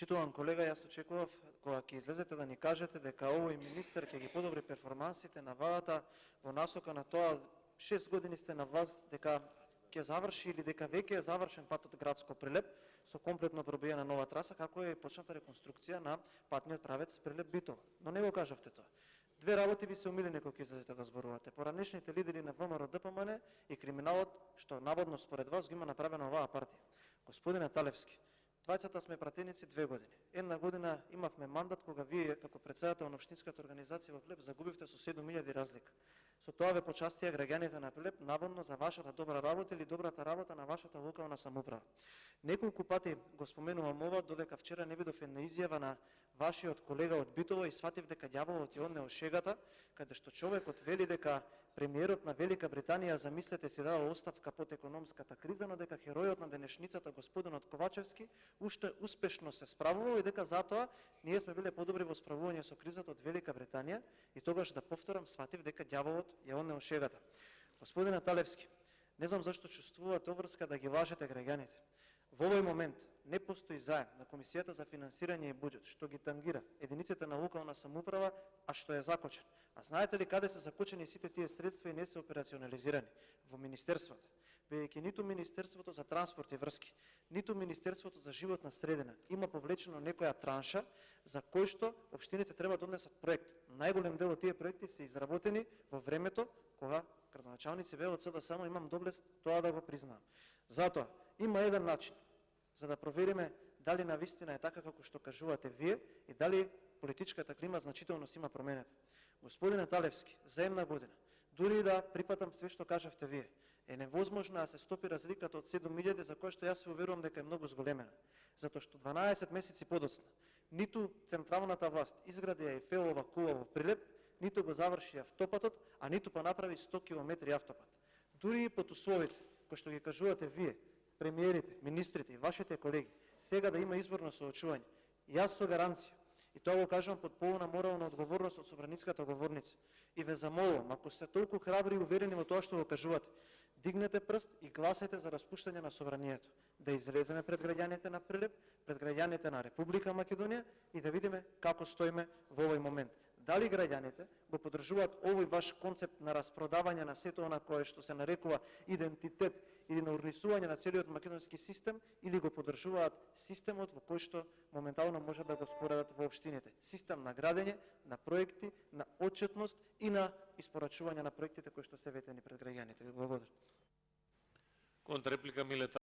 Почитуван колега, јас очекував кога ќе излезете да ни кажете дека овој министер ќе ги подобри перформансите на владата во насока на тоа 6 години сте на власт, дека ќе заврши или дека веќе е завршен патот Градско Прилеп со комплетно пробиена нова траса, како е почната реконструкција на патниот правец Прилеп-Битово. Но не го кажавте тоа. Две работи ви се умилени кога ќе излезете да зборувате. Поранешните лидери на ВМРО ДПМН и криминалот што наводно според вас го има направено оваа партија. Господине Талевски, двајцата сме пратеници 2 години. Една година имавме мандат кога вие како председател на општинската организација во Прилеп загубивте со 7.000 разлика. Со тоа ве почастија граѓаните на Прилеп наводно за вашата добра работа или добрата работа на вашата локална самоуправа. Неколку пати го споменувам ова, додека вчера не видов една изјава на вашиот колега од Битово и сватив дека ѓаволот ја однел шегата, каде што човекот вели дека премиерот на Велика Британија, замислете си, дава оставка под економската криза, но дека херојот на денешницата господинот Ковачевски уште успешно се справувал и дека затоа ние сме биле подобри во справување со кризата од Велика Британија и тогаш, да повторам, сватив дека ѓаволот ја однел шегата. Господине Талевски, не знам зашто чувствувате обврска да ги лажете граѓаните. Во овој момент не постои заем на Комисијата за финансирање и буџет што ги тангира единиците на локална самоуправа, а што е закочен. А знаете ли каде се закочени сите тие средства и не се операционализирани? Во министерствата. Бидејќи ниту Министерството за транспорт и врски, ниту Министерството за животна средина има повлечено некоја транша за кој што општините треба да однесат проект. Најголем дел од тие проекти се изработени во времето кога градоначалници беа од СДСМ, имам доблест тоа да го признавам. Затоа има еден начин за да провериме дали навистина е така како што кажувате вие и дали политичката клима значително се има променета. Господине Талевски, за една година, дури да прифатам све што кажавте вие, е невозможно да се стопи разликата од 7.000 за која што јас се уверувам дека е многу зголемена. Затоа што 12 месеци подоцна ниту централната власт изгради Ејфелова кула во Прилеп, ниту го заврши автопатот, а ниту па направи 100 км автопат. Дури и под условите кои што ги кажувате вие, премиерите, министрите и вашите колеги, сега да има изборно соочување, јас со гаранција, и тоа го кажувам под полна морална одговорност од собраницката говорница, и ве замолувам, ако сте толку храбри и уверени во тоа што го кажувате, дигнете прст и гласајте за распуштање на собранието, да излеземе пред граѓаните на Прилеп, пред граѓаните на Република Македонија и да видиме како стоиме во овој момент. Дали граѓаните го поддржуваат овој ваш концепт на распродавање на сето она кое што се нарекува идентитет или на урнисување на целиот македонски систем, или го поддржуваат системот во кој што моментално може да го споредат во општините. Систем на градење, на проекти, на отчетност и на испорачување на проектите кои што се ветени пред граѓаните. Ви благодарам. Контрреплика Милета.